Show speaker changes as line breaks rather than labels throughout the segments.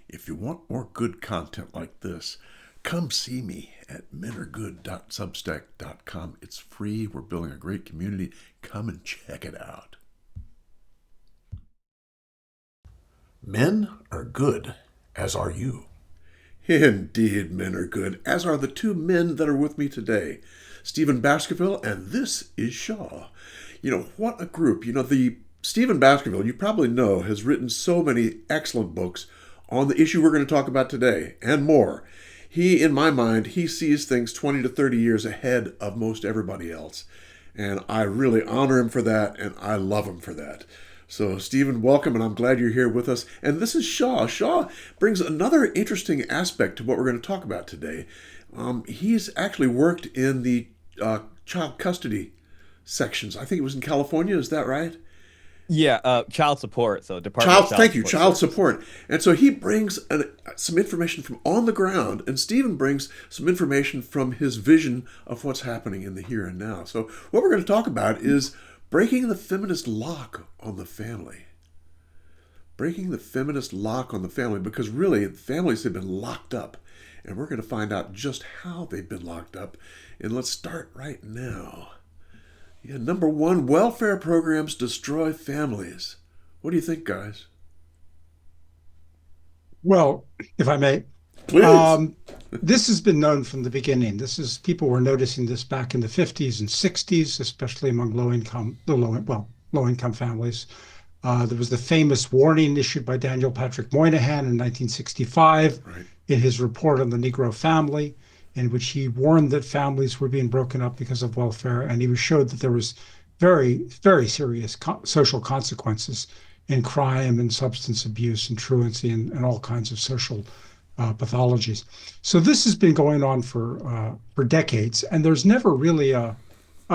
If you want more good content like this, come see me at menaregood.substack.com. It's free. We're building a great community. Come and check it out. Men are good, as are you. Indeed, men are good, as are the two men that are with me today, Stephen Baskerville, and this is Shaw. What a group. The Stephen Baskerville, you probably know, has written so many excellent books on the issue we're going to talk about today, and more. In my mind, he sees things 20 to 30 years ahead of most everybody else. And I really honor him for that, and I love him for that. So, Stephen, welcome, and I'm glad you're here with us. And this is Shaw. Shaw brings another interesting aspect to what we're going to talk about today. He's actually worked in the child custody sections. I think it was in California. Is that right?
Yeah, child support. So Department of Child
Thank you,
Support
child
Services.
support. And so he brings some information from on the ground, and Stephen brings some information from his vision of what's happening in the here and now. So what we're going to talk about is breaking the feminist lock on the family. Breaking the feminist lock on the family, because really families have been locked up, and we're going to find out just how they've been locked up. And let's start right now. Yeah, number one, welfare programs destroy families. What do you think, guys?
Well, if I may,
Please.
this has been known from the beginning. People were noticing this back in the 50s and 60s, especially among low-income families. There was the famous warning issued by Daniel Patrick Moynihan in 1965
Right.
in his report on the Negro family, in which he warned that families were being broken up because of welfare, and he showed that there was very, very serious social consequences in crime and substance abuse and truancy and all kinds of social pathologies. So this has been going on for decades, and there's never really a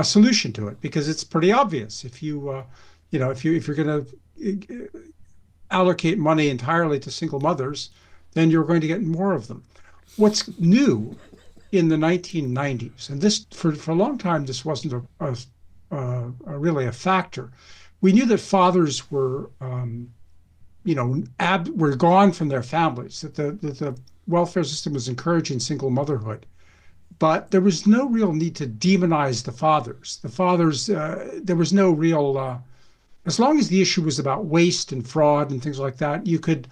solution to it because it's pretty obvious. If you're going to allocate money entirely to single mothers, then you're going to get more of them. What's new in the 1990s, and this for a long time, this wasn't really a factor. We knew that fathers were gone from their families, that the welfare system was encouraging single motherhood, but there was no real need to demonize the fathers. There was no real, as long as the issue was about waste and fraud and things like that, you could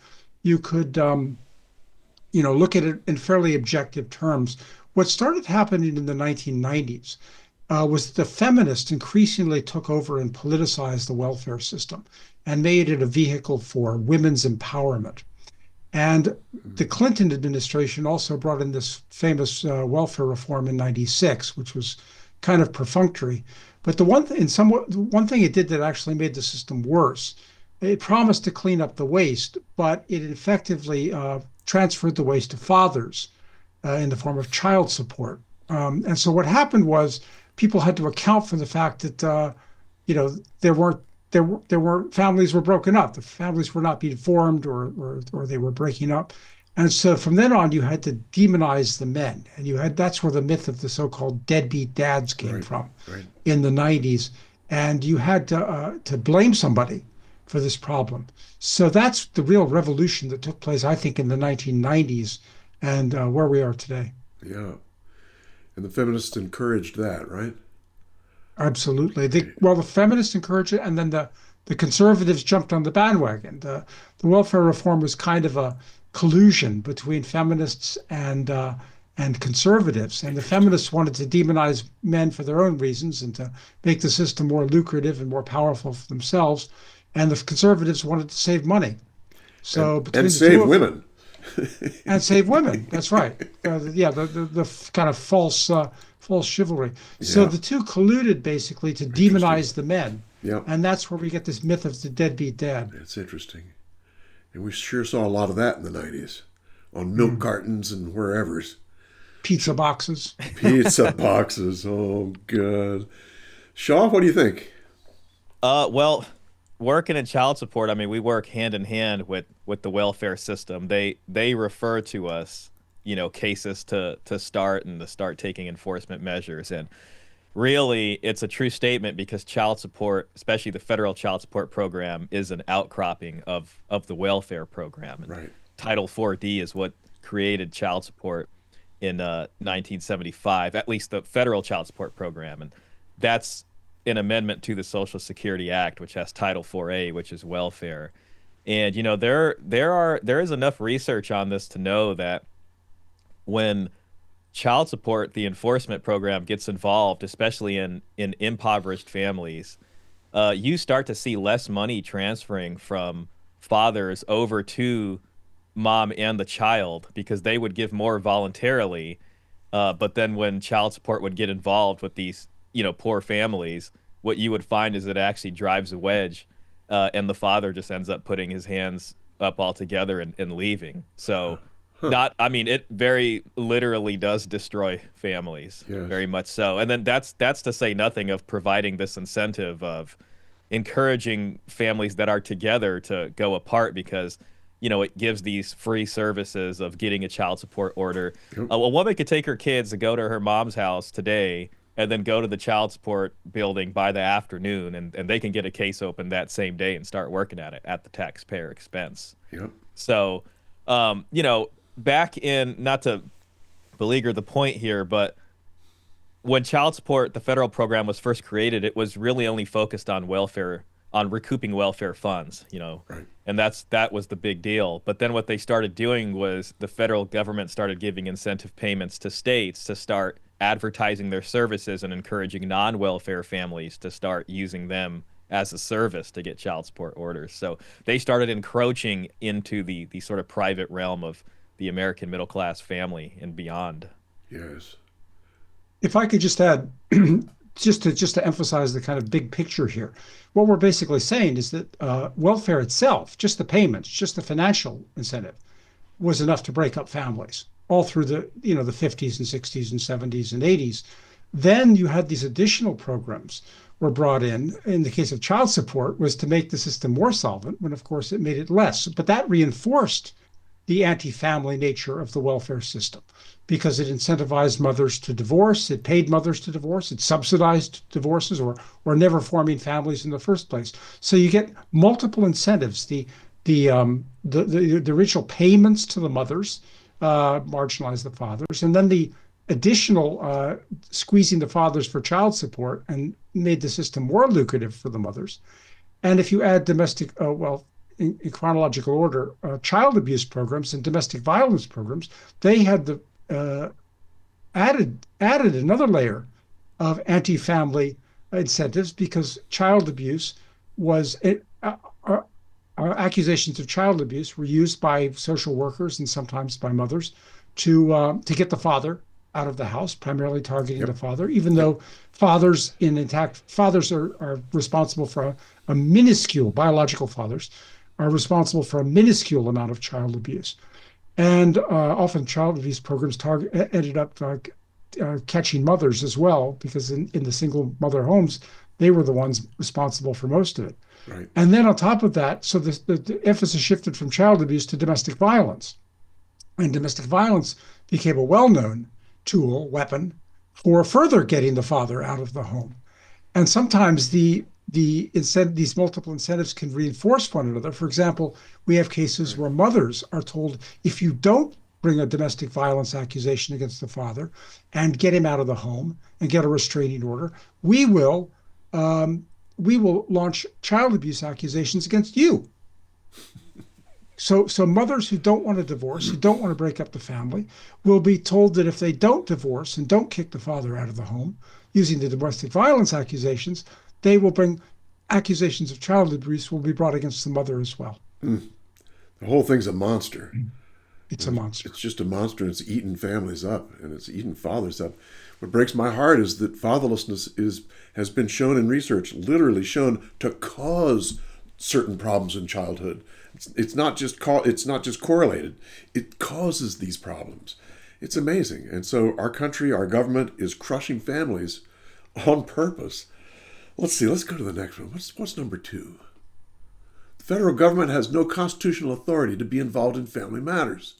look at it in fairly objective terms. What started happening in the 1990s was the feminists increasingly took over and politicized the welfare system and made it a vehicle for women's empowerment. And the Clinton administration also brought in this famous welfare reform in '96, which was kind of perfunctory. But one thing it did that actually made the system worse, it promised to clean up the waste, but it effectively transferred the waste to fathers in the form of child support. And so what happened was people had to account for the fact that there weren't families were broken up. The families were not being formed or they were breaking up. And so from then on, you had to demonize the men, and that's where the myth of the so-called deadbeat dads came
Right.
from
Right.
in the '90s, and you had to blame somebody for this problem. So that's the real revolution that took place, I think, in the 1990s, and where we are today.
Yeah. And the feminists encouraged that, right?
Absolutely. The feminists encouraged it, and then the conservatives jumped on the bandwagon. The welfare reform was kind of a collusion between feminists and conservatives, and the feminists wanted to demonize men for their own reasons and to make the system more lucrative and more powerful for themselves, and the conservatives wanted to save money. So between
And
the
save
two of them,
women.
and save women. That's right. Yeah, the kind of false chivalry. So
Yeah.
the two colluded basically to
Interesting.
demonize the men,
Yeah.
and that's where we get this myth of the deadbeat dad.
It's interesting. And we sure saw a lot of that in the 90s on milk cartons and wherever's.
Pizza boxes.
Pizza boxes. Oh, God. Shaw, what do you think?
Well, working in child support, I mean, we work hand in hand with the welfare system. They refer to us, cases to start and to start taking enforcement measures. And really, it's a true statement because child support, especially the federal child support program, is an outcropping of the welfare program. And
Right.
Title 4D is what created child support in 1975, at least the federal child support program. And that's an amendment to the Social Security Act, which has Title 4A, which is welfare. And there is enough research on this to know that when child support, the enforcement program, gets involved, especially in impoverished families, you start to see less money transferring from fathers over to mom and the child because they would give more voluntarily. But then when child support would get involved with these, poor families, what you would find is it actually drives a wedge, and the father just ends up putting his hands up altogether and leaving. So, I mean, it very literally does destroy families,
Yes.
very much so. And then that's to say nothing of providing this incentive of encouraging families that are together to go apart because it gives these free services of getting a child support order.
Yep.
A woman could take her kids to go to her mom's house today and then go to the child support building by the afternoon, and they can get a case open that same day and start working at it at the taxpayer expense.
Yep.
So, back in, not to beleaguer the point here, but when child support, the federal program, was first created, it was really only focused on welfare, on recouping welfare funds,
Right.
and that was the big deal. But then what they started doing was the federal government started giving incentive payments to states to start advertising their services and encouraging non-welfare families to start using them as a service to get child support orders. So they started encroaching into the sort of private realm of the American middle class family and beyond.
Yes.
If I could just add, just to emphasize the kind of big picture here, what we're basically saying is that welfare itself, just the payments, just the financial incentive, was enough to break up families all through the 50s and 60s and 70s and 80s. Then you had these additional programs were brought in the case of child support, was to make the system more solvent, when of course it made it less. But that reinforced the anti-family nature of the welfare system because it incentivized mothers to divorce, it paid mothers to divorce, it subsidized divorces or never forming families in the first place. So you get multiple incentives. The original payments to the mothers marginalize the fathers, and then the additional squeezing the fathers for child support and made the system more lucrative for the mothers. And if you add domestic, in chronological order, child abuse programs and domestic violence programs, they had added another layer of anti-family incentives because child abuse was accusations of child abuse were used by social workers and sometimes by mothers to get the father out of the house, primarily targeting the father, even though fathers are responsible for a minuscule, biological fathers are responsible for a minuscule amount of child abuse. And often child abuse programs ended up catching mothers as well, because in the single mother homes, they were the ones responsible for most of it.
Right.
And then on top of that, so the emphasis shifted from child abuse to domestic violence. And domestic violence became a well-known weapon for further getting the father out of the home. And sometimes these multiple incentives can reinforce one another. For example, we have cases where mothers are told, if you don't bring a domestic violence accusation against the father and get him out of the home and get a restraining order, we will launch child abuse accusations against you. So mothers who don't want to divorce, who don't want to break up the family, will be told that if they don't divorce and don't kick the father out of the home using the domestic violence accusations, they will bring accusations of child abuse will be brought against the mother as well.
The whole thing's a monster.
It's a monster.
It's just a monster, and it's eating families up, and it's eating fathers up. What breaks my heart is that fatherlessness has been shown in research, literally shown to cause certain problems in childhood. It's not just correlated. It causes these problems. It's amazing. And so our country, our government is crushing families on purpose. Let's see. Let's go to the next one. What's number 2? The federal government has no constitutional authority to be involved in family matters.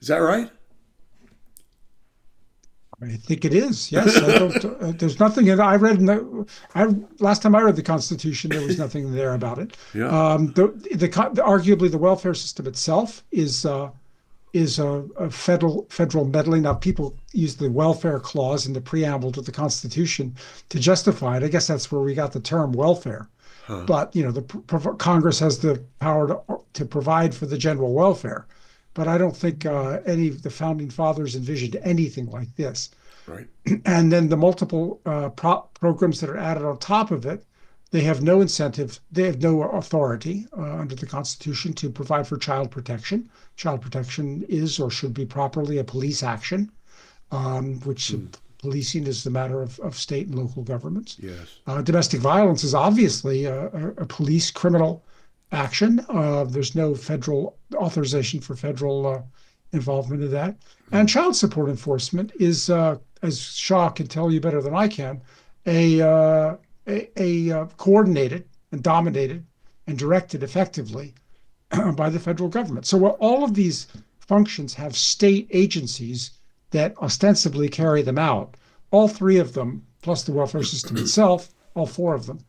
Is that right?
I think it is. Yes, I don't. There's nothing in. I read in the. I last time I read the Constitution, there was nothing there about it.
Yeah.
Arguably the welfare system itself is a federal meddling. Now, people use the welfare clause in the preamble to the Constitution to justify it. I guess that's where we got the term welfare.
Huh.
But the Congress has the power to provide for the general welfare. But I don't think any of the founding fathers envisioned anything like this.
Right.
And then the multiple programs that are added on top of it, they have no incentive, they have no authority under the Constitution to provide for child protection. Child protection is or should be properly a police action, which policing is the matter of state and local governments.
Yes.
Domestic violence is obviously a police criminal action. There's no federal authorization for federal involvement in that. And child support enforcement is, as Shaw can tell you better than I can, a coordinated and dominated and directed effectively by the federal government. So all of these functions have state agencies that ostensibly carry them out. All three of them, plus the welfare system itself, all four of them,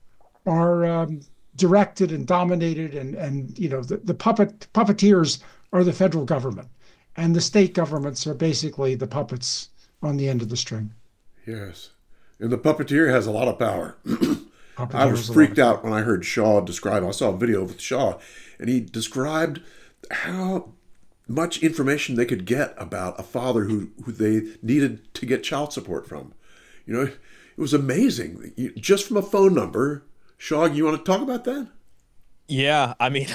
are directed and dominated, and the puppeteers are the federal government, and the state governments are basically the puppets on the end of the string.
Yes. And the puppeteer has a lot of power. I was
Puppeteers
freaked out when I heard Shaw describe. I saw a video with Shaw, and he described how much information they could get about a father who they needed to get child support from. It was amazing. Just from a phone number. Shaw, you want to talk about that?
Yeah, I mean,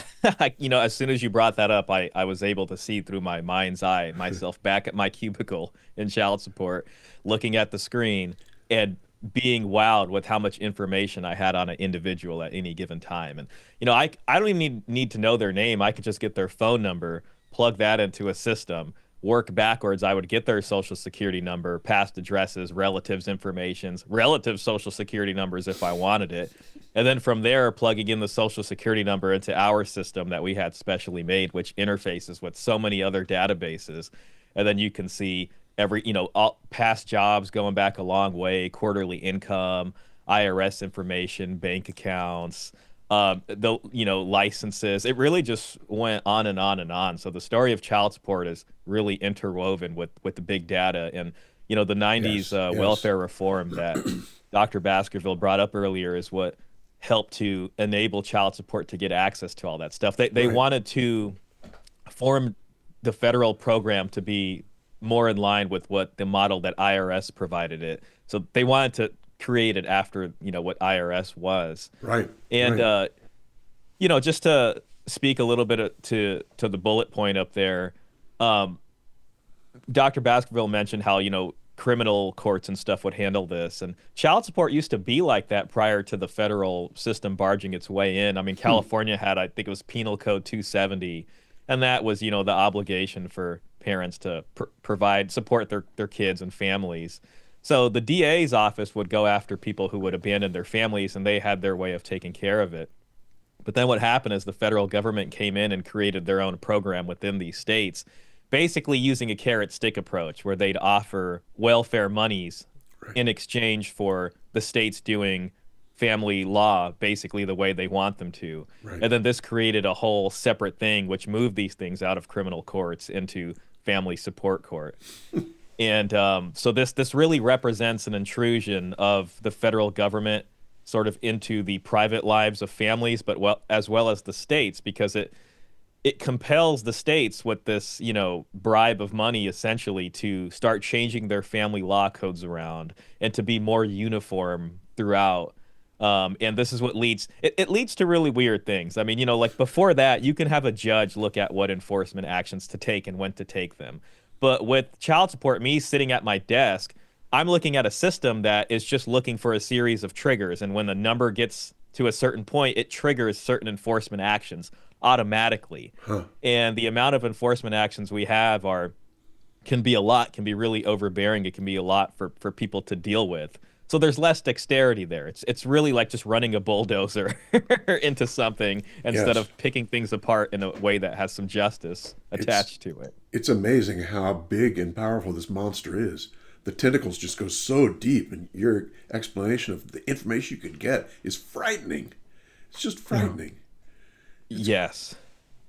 as soon as you brought that up, I was able to see through my mind's eye myself back at my cubicle in child support, looking at the screen and being wowed with how much information I had on an individual at any given time. And, I don't even need to know their name. I could just get their phone number, plug that into a system, work backwards. I would get their social security number, past addresses, relatives' informations, relative social security numbers if I wanted it. And then from there, plugging in the social security number into our system that we had specially made, which interfaces with so many other databases. And then you can see all past jobs going back a long way, quarterly income, IRS information, bank accounts, licenses. It really just went on and on and on. So the story of child support is really interwoven with the big data. And, the 90s
Yes.
welfare reform that Dr. Baskerville brought up earlier is what helped to enable child support to get access to all that stuff. They
Right.
wanted to form the federal program to be more in line with what the model that IRS provided it. So they wanted to create it after, what IRS was.
Right.
And,
right.
Just to speak a little bit to the bullet point up there, Dr. Baskerville mentioned how, criminal courts and stuff would handle this. And child support used to be like that prior to the federal system barging its way in. I mean, California had, I think it was Penal Code 270, and that was, the obligation for parents to support their kids and families. So the DA's office would go after people who would abandon their families, and they had their way of taking care of it. But then what happened is the federal government came in and created their own program within these states, basically using a carrot stick approach where they'd offer welfare monies in exchange for the states doing family law basically the way they want them to.
Right.
And then this created a whole separate thing which moved these things out of criminal courts into family support court. And so this really represents an intrusion of the federal government sort of into the private lives of families, but as well as the states, because it compels the states with this, bribe of money essentially to start changing their family law codes around and to be more uniform throughout. And this is what it leads to really weird things. I mean, like before that, you can have a judge look at what enforcement actions to take and when to take them. But with child support, me sitting at my desk, I'm looking at a system that is just looking for a series of triggers. And when the number gets to a certain point, it triggers certain enforcement actions automatically. And the amount of enforcement actions we have can be a lot, can be really overbearing. It can be a lot for people to deal with. So there's less dexterity there. It's really like just running a bulldozer into something instead of picking things apart in a way that has some justice attached to it.
It's amazing how big and powerful this monster is. the tentacles just go so deep, and your explanation of the information you could get is frightening. It's just frightening.
Yes.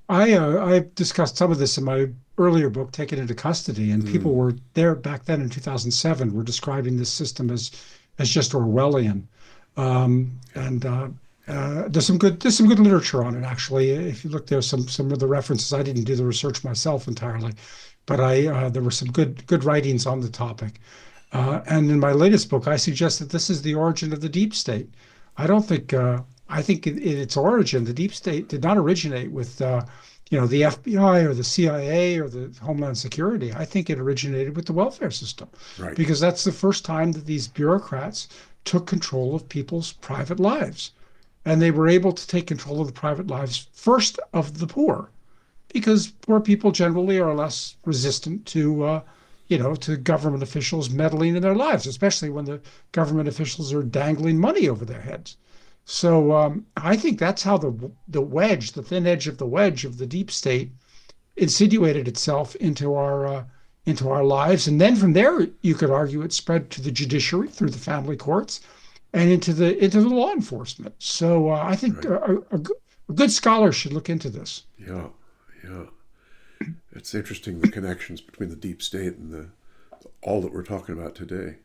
I discussed some of this in my earlier book, Taken into Custody, and people were there back then in 2007 were describing this system as just Orwellian. There's some good literature on it actually. If you look, there's some of the references. I didn't do the research myself entirely, but there were some good writings on the topic. And in my latest book, I suggest that this is the origin of the deep state. I don't think I think in its origin, the deep state did not originate with the FBI or the CIA or the Homeland Security. I think it originated with the welfare system,
Right.
because that's the first time that these bureaucrats took control of people's private lives. And they were able to take control of the private lives first of the poor, because poor people generally are less resistant to government officials meddling in their lives, especially when the government officials are dangling money over their heads. So I think that's how the thin edge of the wedge of the deep state insinuated itself into our lives, and then from there you could argue it spread to the judiciary through the family courts and into the law enforcement. So I think
Right.
a good scholar should look into this.
Yeah, yeah. It's interesting, the connections between the deep state and all that we're talking about today.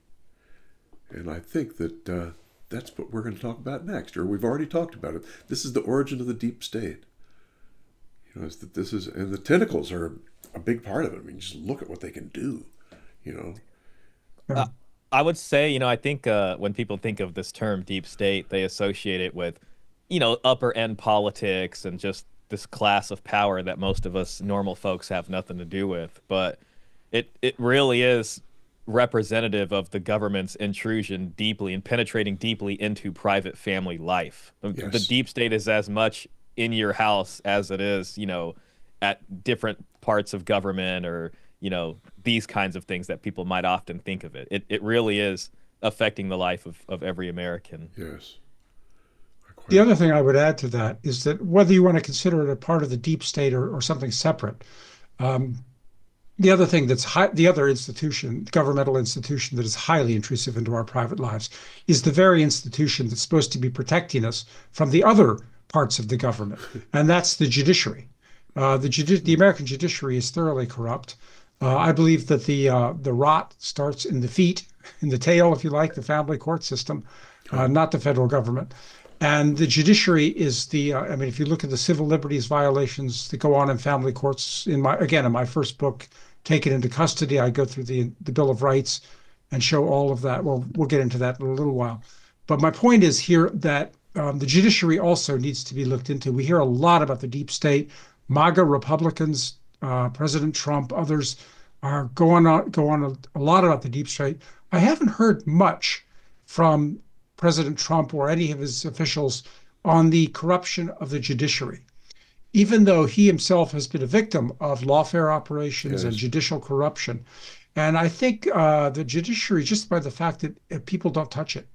And I think that that's what we're going to talk about next, or we've already talked about it. This is the origin of the deep state. Is that and the tentacles are a big part of it. I mean, just look at what they can do. You know.
Yeah.
I would say, I think when people think of this term deep state, they associate it with, upper end politics and just this class of power that most of us normal folks have nothing to do with. But it really is representative of the government's intrusion deeply and penetrating deeply into private family life. The
Yes.
deep state is as much in your house as it is, at different parts of government or, these kinds of things that people might often think of it. It really is affecting the life of every American.
Yes.
The other thing I would add to that is that whether you want to consider it a part of the deep state or something separate, um, the other thing the other institution, governmental institution that is highly intrusive into our private lives is the very institution that's supposed to be protecting us from the other parts of the government, and that's the judiciary. The American judiciary is thoroughly corrupt. I believe that the rot starts in the feet, in the tail, if you like, the family court system, not the federal government. And the judiciary is I mean, if you look at the civil liberties violations that go on in family courts, in my first book, Taken into Custody, I go through the Bill of Rights and show all of that. Well, we'll get into that in a little while. But my point is here that the judiciary also needs to be looked into. We hear a lot about the deep state. MAGA Republicans, President Trump, others are going on a lot about the deep state. I haven't heard much from President Trump or any of his officials on the corruption of the judiciary, even though he himself has been a victim of lawfare operations and
Yes.
judicial corruption. And I think the judiciary, just by the fact that people don't touch it,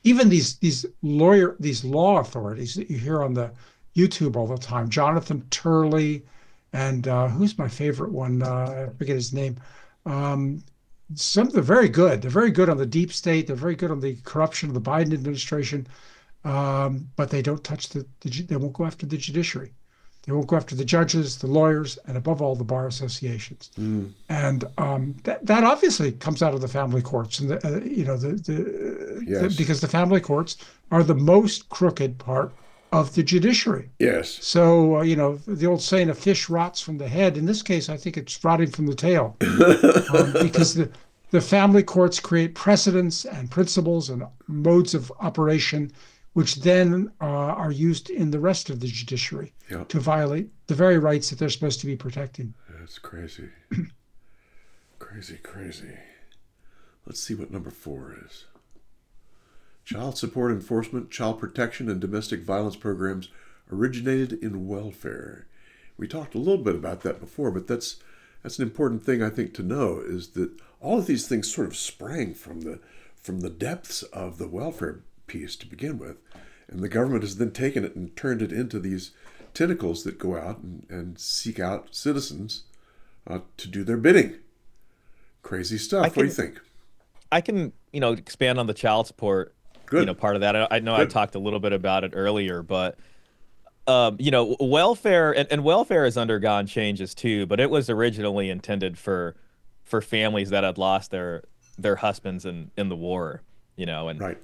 even these law authorities that you hear on the YouTube all the time, Jonathan Turley, and who's my favorite one? I forget his name. Um, they're very good. They're very good on the deep state. They're very good on the corruption of the Biden administration, but they don't touch they won't go after the judiciary. They won't go after the judges, the lawyers, and above all, the bar associations. And that obviously comes out of the family courts, and
Yes.
because the family courts are the most crooked part of the judiciary.
Yes.
So the old saying, "A fish rots from the head." In this case, I think it's rotting from the tail, because the family courts create precedents and principles and modes of operation which then are used in the rest of the judiciary
Yeah.
to violate the very rights that they're supposed to be protecting.
That's crazy. Crazy, crazy. Let's see what number 4 is. Child support enforcement, child protection, and domestic violence programs originated in welfare. We talked a little bit about that before, but that's an important thing, I think, to know, is that all of these things sort of sprang from the depths of the welfare piece to begin with. And the government has then taken it and turned it into these tentacles that go out and seek out citizens to do their bidding. Crazy stuff. What do you think?
I can, expand on the child support,
Good.
part of that. I know I
Good.
talked a little bit about it earlier, but welfare and welfare has undergone changes too, but it was originally intended for families that had lost their husbands in the war, and
Right.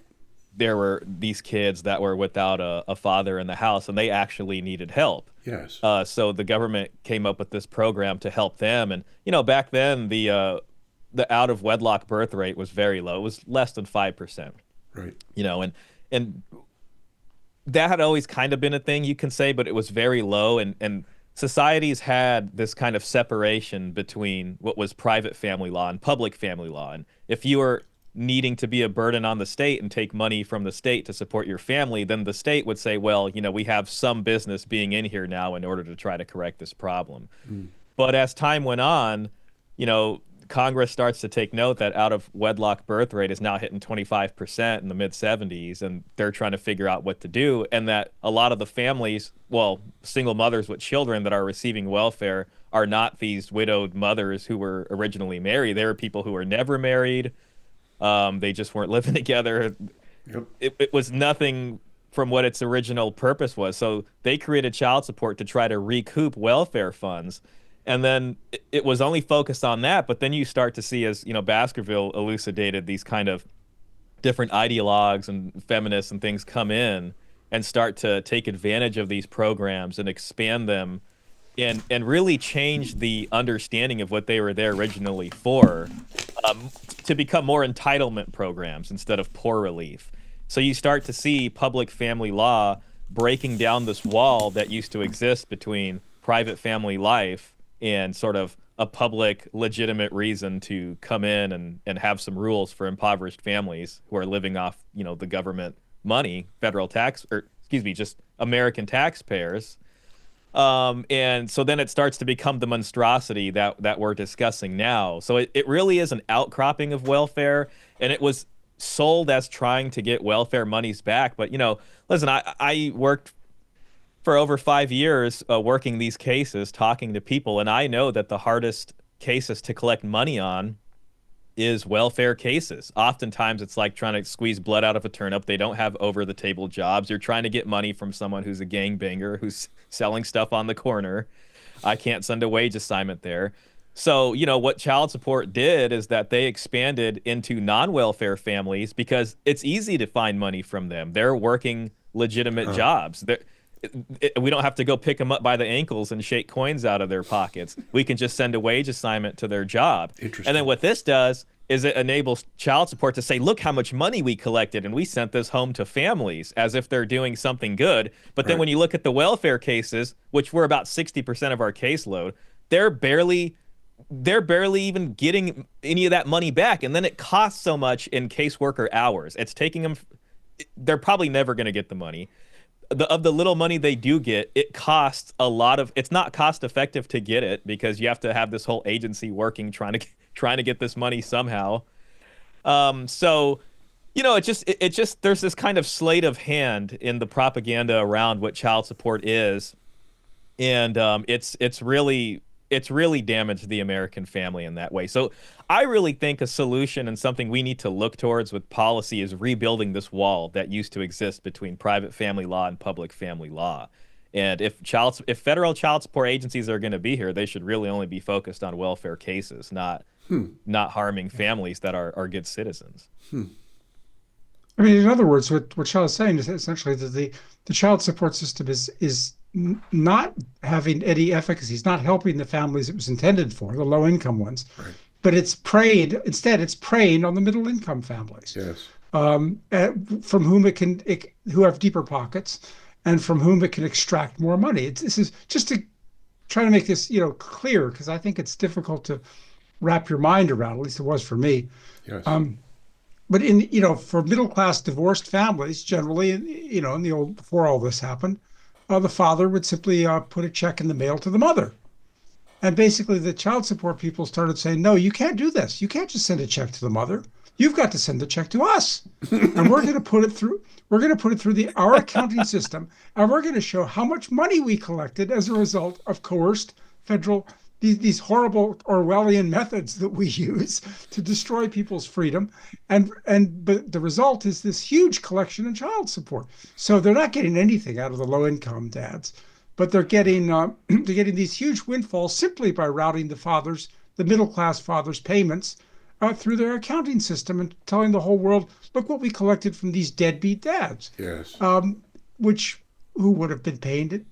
there were these kids that were without a father in the house, and they actually needed help.
Yes.
So the government came up with this program to help them, and back then the out of wedlock birth rate was very low. It was less than 5%.
Right.
And that had always kind of been a thing, you can say, but it was very low, and societies had this kind of separation between what was private family law and public family law. And if you were needing to be a burden on the state and take money from the state to support your family, then the state would say, well, we have some business being in here now in order to try to correct this problem. But as time went on, Congress starts to take note that out of wedlock birth rate is now hitting 25% in the mid 70s, and they're trying to figure out what to do. And that a lot of the families, well, single mothers with children that are receiving welfare are not these widowed mothers who were originally married. They were people who were never married. They just weren't living together.
Yep.
It was nothing from what its original purpose was. So they created child support to try to recoup welfare funds. And then it was only focused on that. But then you start to see, as Baskerville elucidated, these kind of different ideologues and feminists and things come in and start to take advantage of these programs and expand them and really change the understanding of what they were there originally for, to become more entitlement programs instead of poor relief. So you start to see public family law breaking down this wall that used to exist between private family life and sort of a public legitimate reason to come in and have some rules for impoverished families who are living off, the government money, federal tax, or excuse me, just American taxpayers. And so then it starts to become the monstrosity that we're discussing now. So it really is an outcropping of welfare, and it was sold as trying to get welfare monies back. But, listen, I worked for over 5 years working these cases, talking to people, and I know that the hardest cases to collect money on is welfare cases. Oftentimes it's like trying to squeeze blood out of a turnip. They don't have over-the-table jobs. You're trying to get money from someone who's a gangbanger, who's selling stuff on the corner. I can't send a wage assignment there. So, what child support did is that they expanded into non-welfare families because it's easy to find money from them. They're working legitimate jobs. We don't have to go pick them up by the ankles and shake coins out of their pockets. We can just send a wage assignment to their job.
Interesting.
And then what this does is it enables child support to say, look how much money we collected, and we sent this home to families as if they're doing something good. But then when you look at the welfare cases, which were about 60% of our caseload, they're barely even getting any of that money back. And then it costs so much in caseworker hours. It's taking them, they're probably never going to get the money. Of the little money they do get, it costs a lot of. It's not cost effective to get it because you have to have this whole agency working trying to get this money somehow. So, it just there's this kind of sleight of hand in the propaganda around what child support is, and it's really damaged the American family in that way. So I really think a solution and something we need to look towards with policy is rebuilding this wall that used to exist between private family law and public family law. And if federal child support agencies are going to be here, they should really only be focused on welfare cases, not harming families that are good citizens.
I mean, in other words, what Shell is saying is essentially that the child support system is not having any efficacy. It's not helping the families it was intended for, the low income ones.
Right.
But it's preying on the middle income families.
Yes.
From whom who have deeper pockets, and from whom it can extract more money. This is just to try to make this clear, because I think it's difficult to wrap your mind around. At least it was for me.
Yes.
But for middle class divorced families, generally, in the old before all this happened, the father would simply put a check in the mail to the mother. And basically the child support people started saying, no, you can't do this. You can't just send a check to the mother. You've got to send the check to us. And we're going to put it through our accounting system. And we're going to show how much money we collected as a result of coerced federal these horrible Orwellian methods that we use to destroy people's freedom, but the result is this huge collection in child support. So they're not getting anything out of the low income dads, but they're getting they're getting these huge windfalls simply by routing the middle class fathers' payments through their accounting system and telling the whole world, look what we collected from these deadbeat dads.
Yes.
Which who would have been paying it,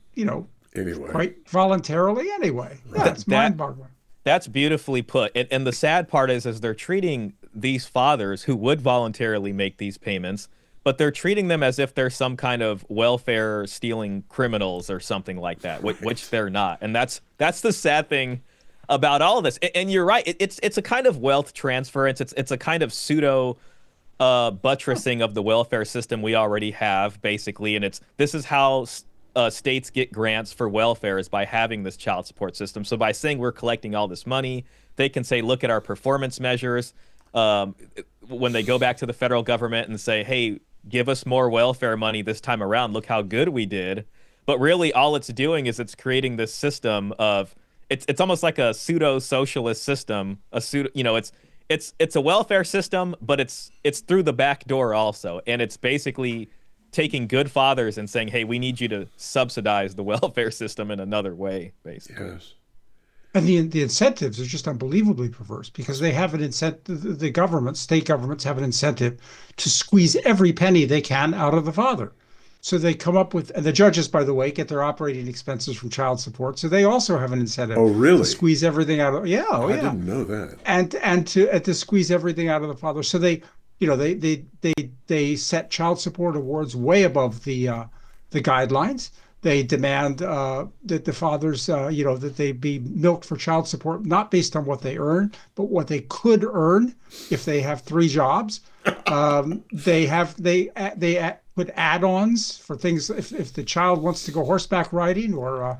Anyway.
quite voluntarily anyway. Yeah, it's mind-boggling.
That's beautifully put. And the sad part is they're treating these fathers who would voluntarily make these payments, but they're treating them as if they're some kind of welfare stealing criminals or something like that, which they're not. And that's the sad thing about all of this. And you're right. It's a kind of wealth transference. It's a kind of pseudo buttressing of the welfare system we already have, basically. And this is how states get grants for welfare, is by having this child support system. So by saying we're collecting all this money, they can say, look at our performance measures. When they go back to the federal government and say, hey, give us more welfare money this time around, look how good we did. But really all it's doing is it's creating this system of, it's almost like a pseudo socialist system, it's a welfare system, but it's through the back door also. And it's basically taking good fathers and saying, hey, we need you to subsidize the welfare system in another way, basically.
Yes.
And the incentives are just unbelievably perverse because they have an incentive, state governments have an incentive to squeeze every penny they can out of the father. So they come up with, and the judges, by the way, get their operating expenses from child support. So they also have an incentive
really?
to squeeze everything out of, I
didn't know that.
And to squeeze everything out of the father. So they set child support awards way above the guidelines. They demand that the fathers, that they be milked for child support, not based on what they earn, but what they could earn if they have 3 jobs. They put add-ons for things if the child wants to go horseback riding or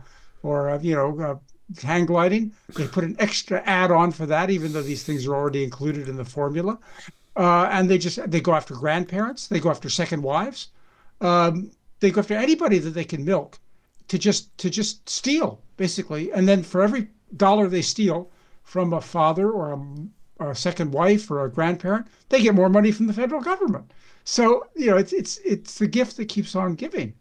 hang gliding. They put an extra add-on for that, even though these things are already included in the formula. And they go after grandparents. They go after second wives. They go after anybody that they can milk to just steal, basically. And then for every dollar they steal from a father or a second wife or a grandparent, they get more money from the federal government. So it's the gift that keeps on giving.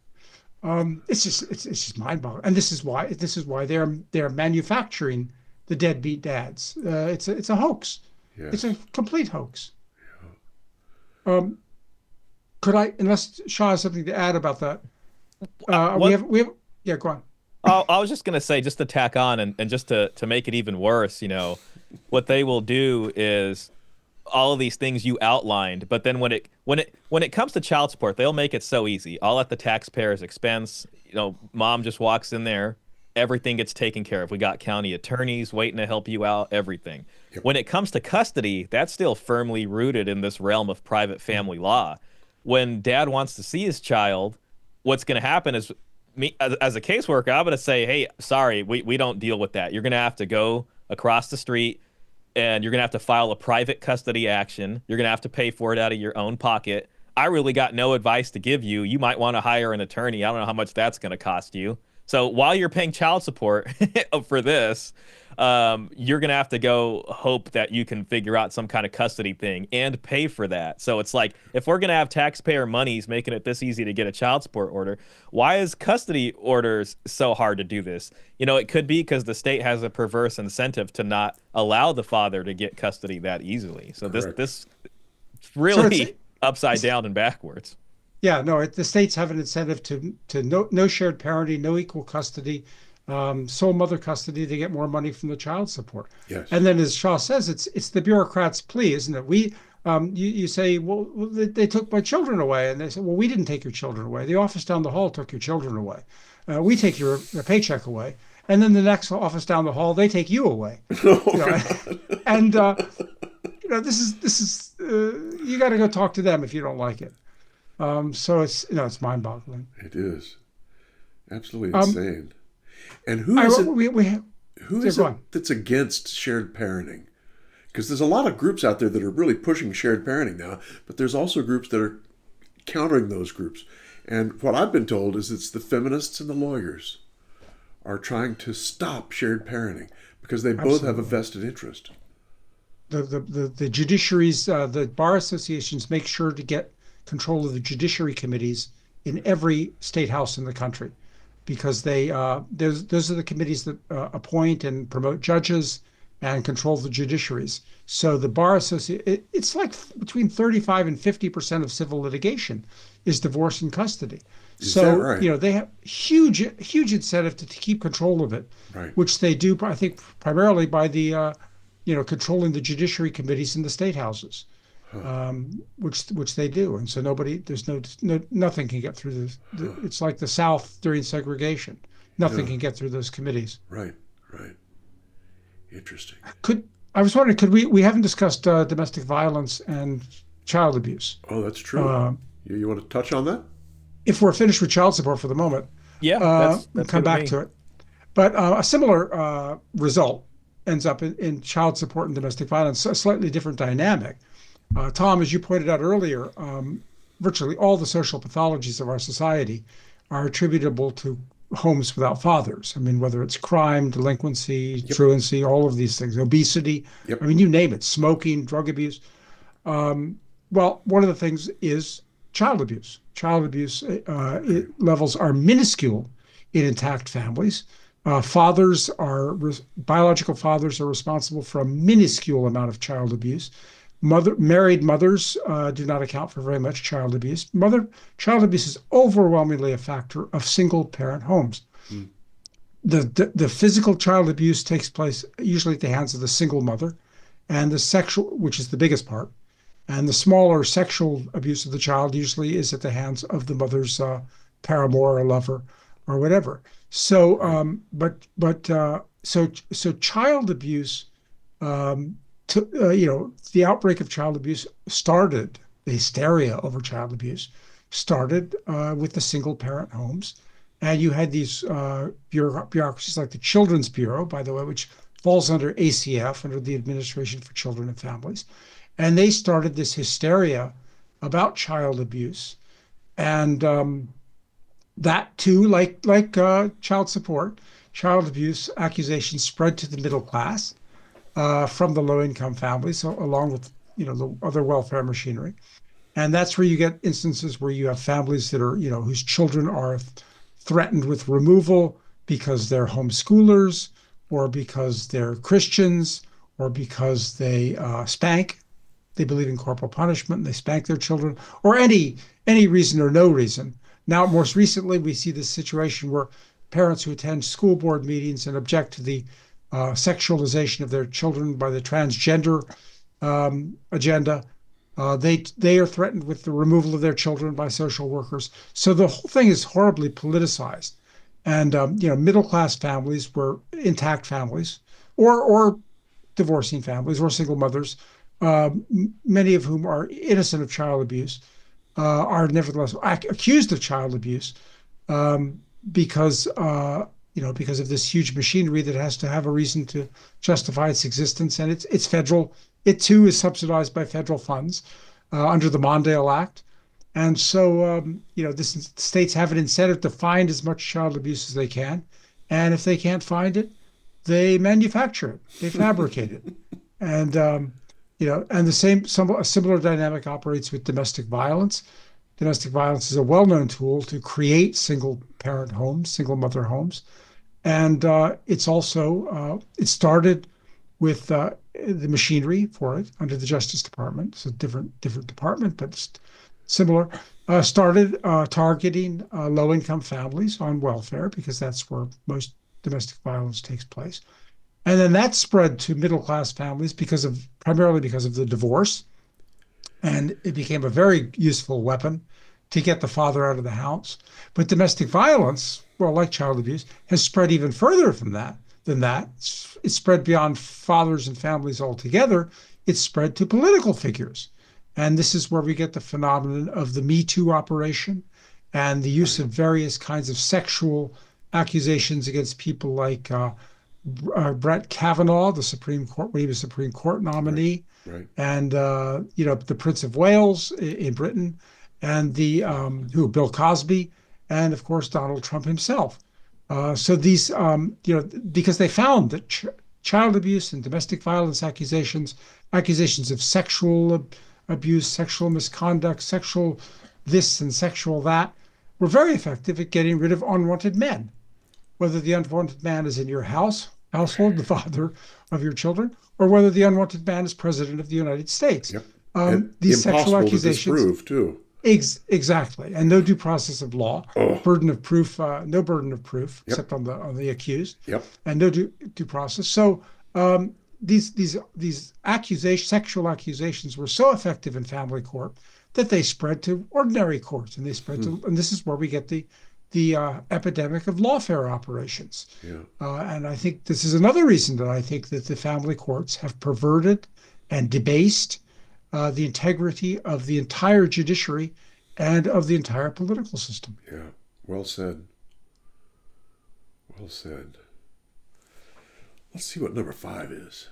It's just mind-boggling. And this is why they're manufacturing the deadbeat dads. It's a hoax.
Yes.
It's a complete hoax. Could I, unless Shaw has something to add about that? Yeah, go on.
I was just going to say, just to tack on and just to make it even worse, what they will do is all of these things you outlined, but then when it comes to child support, they'll make it so easy, all at the taxpayer's expense. Mom just walks in there, everything gets taken care of. We got county attorneys waiting to help you out, everything. Yep. When it comes to custody, that's still firmly rooted in this realm of private family law. When dad wants to see his child, what's going to happen is, me as a caseworker, I'm going to say, hey, sorry, we don't deal with that. You're going to have to go across the street and you're going to have to file a private custody action. You're going to have to pay for it out of your own pocket. I really got no advice to give you. You might want to hire an attorney. I don't know how much that's going to cost you. So while you're paying child support for this, you're going to have to go hope that you can figure out some kind of custody thing and pay for that. So it's like, if we're going to have taxpayer monies making it this easy to get a child support order, why is custody orders so hard to do this? It could be because the state has a perverse incentive to not allow the father to get custody that easily. So this really upside down and backwards.
Yeah, no, the states have an incentive to no shared parenting, no equal custody, sole mother custody. They get more money from the child support.
Yes.
And then, as Shaw says, it's the bureaucrat's plea, isn't it? You say, well, they took my children away, and they say, well, we didn't take your children away. The office down the hall took your children away. We take your paycheck away, and then the next office down the hall, they take you away. And this is you got to go talk to them if you don't like it. So it's mind-boggling.
It is absolutely insane. And who is it that's against shared parenting? Because there's a lot of groups out there that are really pushing shared parenting now, but there's also groups that are countering those groups. And what I've been told is it's the feminists and the lawyers are trying to stop shared parenting because they both have a
Absolutely.
vested interest.
The judiciaries, the bar associations make sure to get control of the judiciary committees in every state house in the country, because those are the committees that appoint and promote judges and control the judiciaries. So the bar association, it's like between 35 and 50% of civil litigation is divorce and custody.
Is that
So,
right?
they have huge incentive to keep control of it,
Right.
which they do, I think, primarily by controlling the judiciary committees in the state houses,
Huh.
which they do. And so there's nothing can get through
Huh.
it's like the South during segregation. Nothing
Yeah.
can get through those committees.
Right. Right. Interesting.
Could I was wondering, could we haven't discussed domestic violence and child abuse.
Oh, that's true.
Uh,
You want to touch on that?
if we're finished with child support for the moment,
Yeah,
we'll
that's
come
good with
back
me.
to it. But a similar result ends up in child support and domestic violence, a slightly different dynamic. Tom, as you pointed out earlier, virtually all the social pathologies of our society are attributable to homes without fathers. I mean, whether it's crime, delinquency,
Yep.
truancy, all of these things, obesity, I
Yep.
mean, you name it, smoking, drug abuse. Um, well, one of the things is child abuse. Child abuse
Right.
levels are minuscule in intact families. Biological fathers are responsible for a minuscule amount of child abuse. Married mothers do not account for very much child abuse. Child abuse is overwhelmingly a factor of single parent homes.
Mm.
The physical child abuse takes place usually at the hands of the single mother, and the sexual, which is the biggest part, and the smaller sexual abuse of the child usually is at the hands of the mother's paramour or lover or whatever. So,
Right.
so child abuse, the outbreak of child abuse started, the hysteria over child abuse started with the single parent homes. And you had these bureaucracies like the Children's Bureau, by the way, which falls under ACF, under the Administration for Children and Families. And they started this hysteria about child abuse. And that too, like child support, child abuse accusations spread to the middle class from the low income families, so along with the other welfare machinery. And that's where you get instances where you have families that are whose children are threatened with removal because they're homeschoolers, or because they're Christians, or because they spank. They believe in corporal punishment and they spank their children, or any reason or no reason. Now, most recently, we see this situation where parents who attend school board meetings and object to the sexualization of their children by the transgender agenda, they are threatened with the removal of their children by social workers. So the whole thing is horribly politicized. And middle class families were intact families, or divorcing families, or single mothers, uh, many of whom are innocent of child abuse, are nevertheless accused of child abuse, um, because because of this huge machinery that has to have a reason to justify its existence, and it's federal. It too is subsidized by federal funds under the Mondale Act, and so this states have an incentive to find as much child abuse as they can, and if they can't find it, they manufacture it, they fabricate it, and and a similar dynamic operates with domestic violence. Domestic violence is a well-known tool to create single parent homes, single mother homes, and it's also it started with the machinery for it under the Justice Department. It's a different department, but it's similar. Started targeting low-income families on welfare, because that's where most domestic violence takes place. And then that spread to middle class families primarily because of the divorce. And it became a very useful weapon to get the father out of the house. But domestic violence, well, like child abuse, has spread even further than that. It's spread beyond fathers and families altogether. It's spread to political figures. And this is where we get the phenomenon of the Me Too operation and the use
Right.
of various kinds of sexual accusations against people like Brett Kavanaugh, the Supreme Court, when he was Supreme Court
Right.
nominee,
Right.
and the Prince of Wales in Britain, and the Bill Cosby, and of course Donald Trump himself. So these, because they found that child abuse and domestic violence accusations, accusations of sexual abuse, sexual misconduct, sexual this and sexual that, were very effective at getting rid of unwanted men, whether the unwanted man is in your household, the father of your children, or whether the unwanted man is president of the United States.
Yep. And
These sexual
impossible to
accusations,
disprove, too.
exactly, and no due process of law,
Oh,
burden of proof, no burden of proof
yep,
except on the accused,
yep.
and no due process. So these sexual accusations were so effective in family court that they spread to ordinary courts, and they spread to, and this is where we get the epidemic of lawfare operations.
Yeah.
And I think this is another reason that I think that the family courts have perverted and debased the integrity of the entire judiciary and of the entire political system.
Yeah. Well said. Well said. Let's see what number 5 is.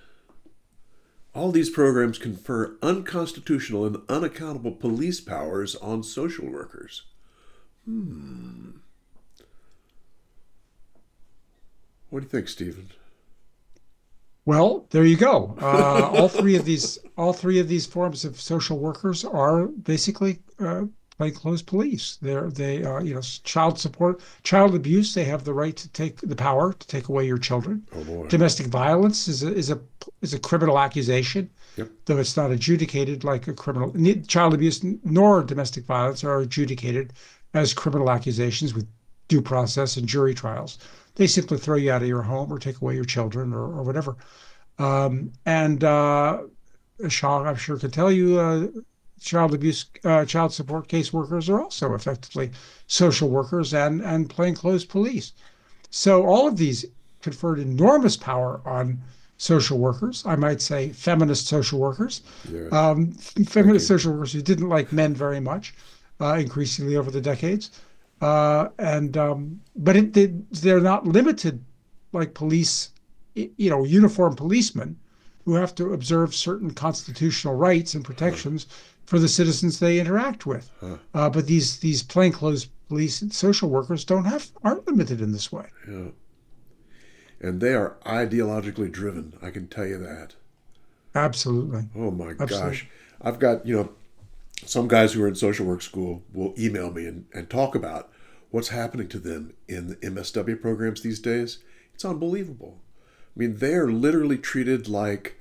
All these programs confer unconstitutional and unaccountable police powers on social workers. What do you think, Stephen?
Well, there you go. All three of these forms of social workers are basically plainclothes police. Child support, child abuse. They have the right to take the power to take away your children.
Oh boy.
Domestic violence is a criminal accusation,
Yep.
though it's not adjudicated like a criminal. Child abuse nor domestic violence are adjudicated as criminal accusations with due process and jury trials. They simply throw you out of your home or take away your children or whatever. And Sean, I'm sure, could tell you, child abuse, child support caseworkers are also effectively social workers and plainclothes police. So all of these conferred enormous power on social workers. I might say feminist social workers,
Yes.
feminist social workers who didn't like men very much, increasingly over the decades. But they're not limited like police, uniformed policemen who have to observe certain constitutional rights and protections for the citizens they interact with. But these plainclothes police and social workers aren't limited in this way.
Yeah. And they are ideologically driven, I can tell you that.
Absolutely.
Oh my
Absolutely.
gosh. I've got, some guys who are in social work school will email me and talk about what's happening to them in the MSW programs these days. It's unbelievable. I mean, they're literally treated like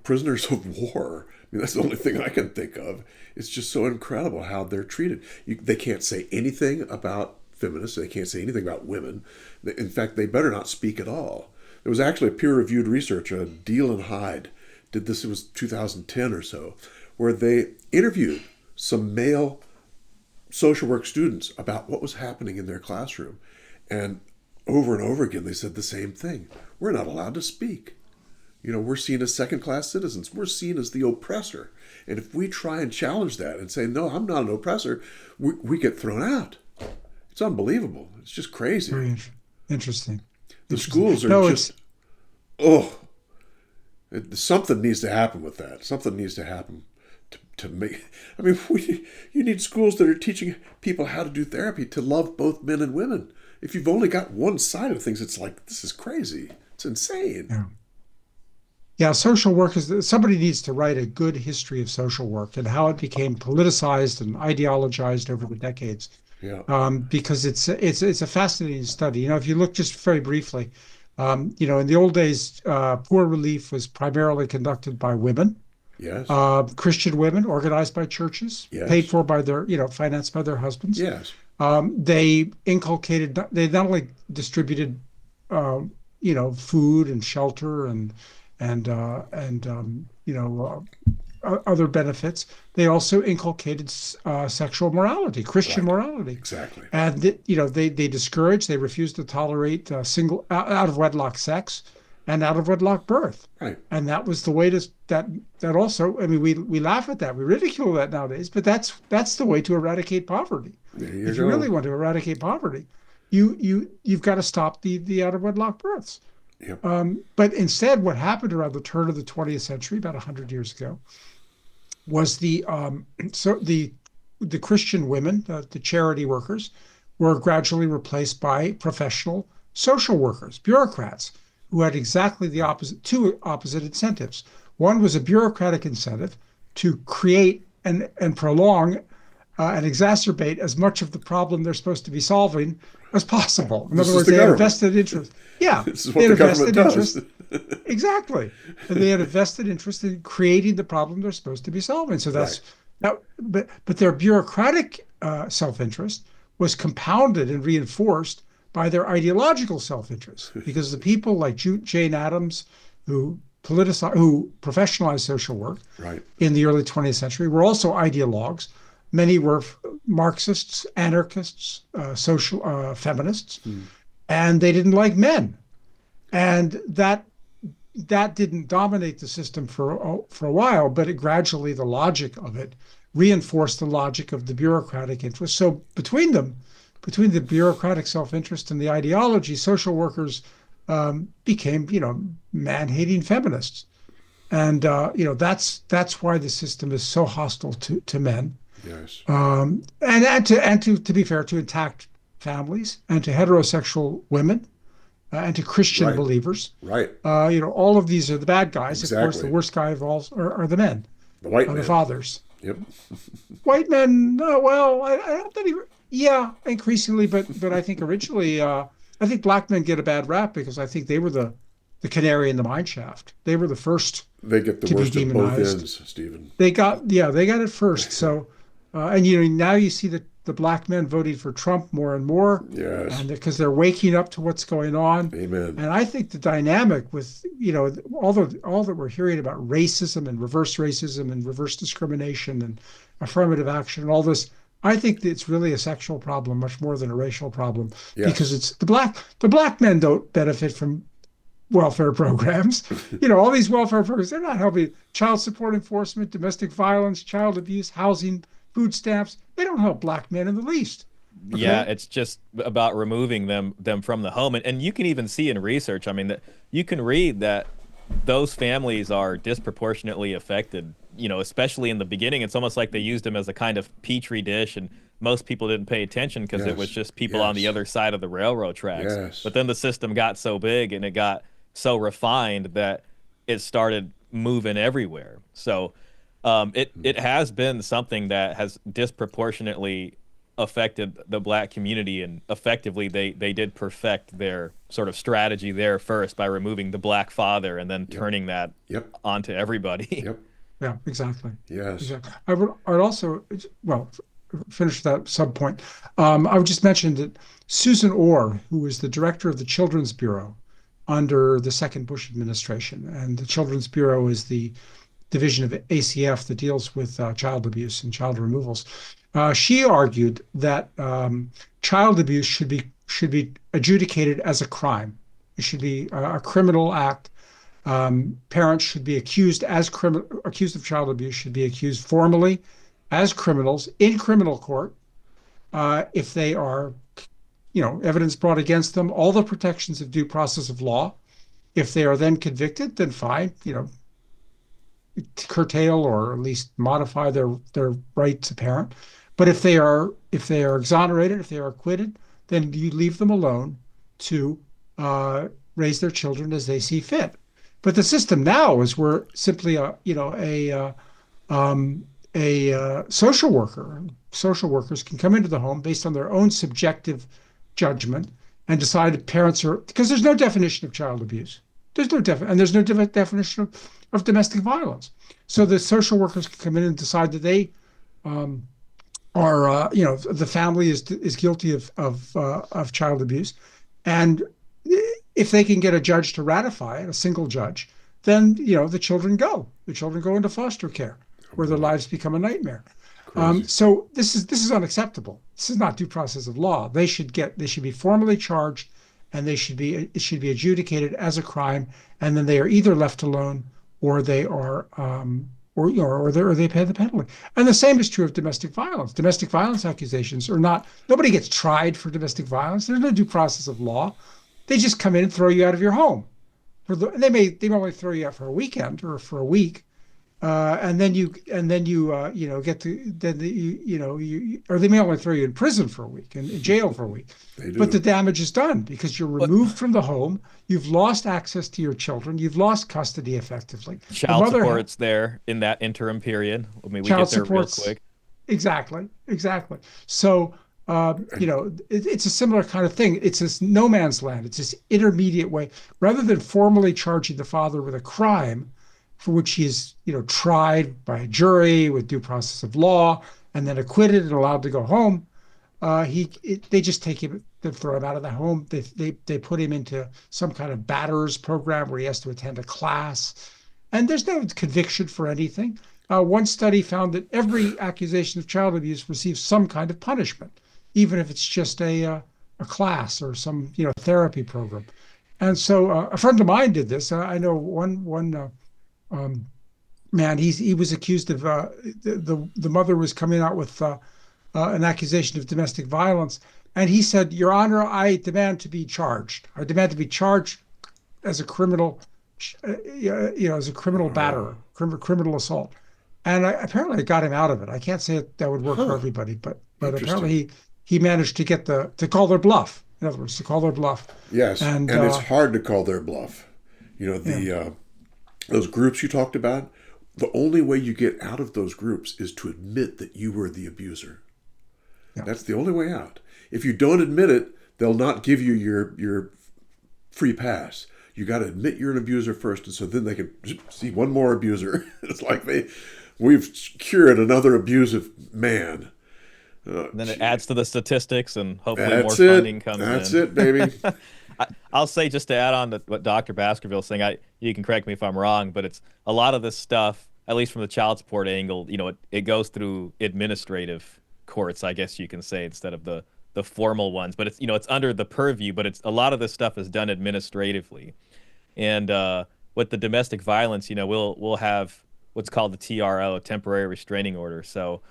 prisoners of war. I mean, that's the only thing I can think of. It's just so incredible how they're treated. They can't say anything about feminists. They can't say anything about women. In fact, they better not speak at all. There was actually a peer-reviewed research, Deal and Hyde did this, it was 2010 or so, where they interviewed some male social work students about what was happening in their classroom. And over again, they said the same thing. We're not allowed to speak. We're seen as second-class citizens. We're seen as the oppressor. And if we try and challenge that and say, no, I'm not an oppressor, we get thrown out. It's unbelievable. It's just crazy.
Very interesting.
The schools are something needs to happen with that. Something needs to happen to make. I mean, you need schools that are teaching people how to do therapy, to love both men and women. If you've only got one side of things, it's like, this is crazy. It's insane.
Yeah. Yeah, social work somebody needs to write a good history of social work and how it became politicized and ideologized over the decades.
Yeah.
Because it's a fascinating study. If you look just very briefly, in the old days, poor relief was primarily conducted by women.
Yes.
Christian women organized by churches,
Yes.
paid for by their, financed by their husbands.
Yes.
They not only distributed, food and shelter and other benefits. They also inculcated sexual morality, Christian morality.
Exactly.
And they discouraged, they refused to tolerate single out of wedlock sex and out of wedlock birth.
Right.
And that was the way that also. I mean, we laugh at that, we ridicule that nowadays, but that's the way to eradicate poverty. If you really want to eradicate poverty, you've got to stop the out of wedlock births.
Yep.
But instead, what happened around the turn of the 20th century, about 100 years ago, was the Christian women, the charity workers, were gradually replaced by professional social workers, bureaucrats, who had exactly the opposite, two opposite incentives. One was a bureaucratic incentive to create and prolong and exacerbate as much of the problem they're supposed to be solving as possible. In
This
other
is
words,
the
they had a
government.
vested interest. Yeah,
This is
they
what
had
the
a
government
vested
does.
interest. Exactly. And they had a vested interest in creating the problem they're supposed to be solving. So
Right.
that's that. But their bureaucratic self-interest was compounded and reinforced by their ideological self-interest, because the people like Jane Addams, who who professionalized social work
Right.
in the early 20th century, were also ideologues. Many were Marxists, anarchists, social feminists,
Hmm.
and they didn't like men. And that didn't dominate the system for a while, but it gradually, the logic of it reinforced the logic of the bureaucratic interest. So between the bureaucratic self-interest and the ideology, social workers became, man-hating feminists. And that's why the system is so hostile to men,
Yes.
and to be fair, to intact families and to heterosexual women and to Christian
Right.
believers.
Right.
All of these are the bad guys. Of course, the
Exactly.
worst guy of all are the men,
The white
are the
man.
fathers.
Yep.
White men, well, I don't think, yeah, increasingly, but I think originally, I think black men get a bad rap because I think they were the canary in the mine shaft. They were the first
They get the
to be
worst of both
demonized.
ends, Stephen.
They got it first. So, and now you see the black men voting for Trump more and more,
Yes.
and because they're waking up to what's going on.
Amen.
And I think the dynamic with all that we're hearing about racism and reverse discrimination and affirmative action and all this, I think that it's really a sexual problem much more than a racial problem, because
Yes.
it's the black men don't benefit from welfare programs. All these welfare programs, they're not helping child support enforcement, domestic violence, child abuse, housing, food stamps. They don't help black men in the least.
Yeah,
Okay.
it's just about removing them from the home, and you can even see in research. I mean, that you can read that those families are disproportionately affected. Especially in the beginning, it's almost like they used them as a kind of petri dish, and most people didn't pay attention because it was
Yes.
just people on the
Yes.
other side of the railroad tracks.
Yes.
But then the system got so big and it got so refined that it started moving everywhere. So it has been something that has disproportionately affected the black community, and effectively they did perfect their sort of strategy there first by removing the black father and then
Yep.
turning that
Yep.
onto everybody.
Yep.
Yeah, exactly.
Yes.
Exactly. I'd also, well, finish that sub point. I would just mention that Susan Orr, who was the director of the Children's Bureau under the second Bush administration, and the Children's Bureau is the division of ACF that deals with child abuse and child removals. She argued that child abuse should be adjudicated as a crime. It should be a criminal act. Parents should be accused of child abuse should be accused formally as criminals in criminal court. If they are, evidence brought against them, all the protections of due process of law. If they are then convicted, then fine, curtail or at least modify their right to parent. But if they are exonerated, if they are acquitted, then you leave them alone to raise their children as they see fit. But the system now is where simply a social worker, social workers can come into the home based on their own subjective judgment and decide if parents are, because there's no definition of child abuse. There's no definition of domestic violence. So the social workers can come in and decide that they the family is guilty of child abuse, and if they can get a judge to ratify it, a single judge, then the children go into foster care, where their lives become a nightmare.
Crazy.
So this is unacceptable. This is not due process of law. They should be formally charged, and it should be adjudicated as a crime, and then they are either left alone, or they are or they pay the penalty. And the same is true of domestic violence. Domestic violence accusations are not, nobody gets tried for domestic violence. There's no due process of law. They just come in and throw you out of your home. They may only throw you out for a weekend or for a week, get to then or they may only throw you in prison for a week and in jail for a week,
They
but the
do.
damage is done because you're
But
removed from the home, you've lost access to your children, you've lost custody effectively. The
child
mother
support's there in that interim period. I mean, we
child
get there real
supports
quick.
exactly. So it's a similar kind of thing. It's this no man's land. It's this intermediate way. Rather than formally charging the father with a crime for which he is, tried by a jury with due process of law and then acquitted and allowed to go home, they just take him, they throw him out of the home. They put him into some kind of batterers program where he has to attend a class, and there's no conviction for anything. One study found that every accusation of child abuse receives some kind of punishment, even if it's just a class or some therapy program. And so a friend of mine did this. I know one um, man. He was accused of the mother was coming out with an accusation of domestic violence, and he said, "Your Honor, I demand to be charged. I demand to be charged as a criminal, as a criminal
Oh,
batterer, criminal assault." And apparently, it got him out of it. I can't say that would work for
huh.
everybody, but apparently
Interesting.
he managed to get to call their bluff. In other words, to call their bluff,
Yes,
and
and it's hard to call their bluff.
yeah,
Those groups you talked about. The only way you get out of those groups is to admit that you were the abuser.
yeah.
That's the only way out. If you don't admit it, they'll not give you your free pass. You got to admit you're an abuser first, and so then they can see one more abuser. It's like we've cured another abusive man.
And then it
Gee,
adds to the statistics, and hopefully more
that's it.
funding comes
That's
in.
it, baby.
I'll say, just to add on to what Dr. Baskerville's saying, you can correct me if I'm wrong, but it's a lot of this stuff, at least from the child support angle, it goes through administrative courts, I guess you can say, instead of the formal ones. But it's under the purview, but it's a lot of this stuff is done administratively. And with the domestic violence, we'll have what's called the TRO, temporary restraining order. So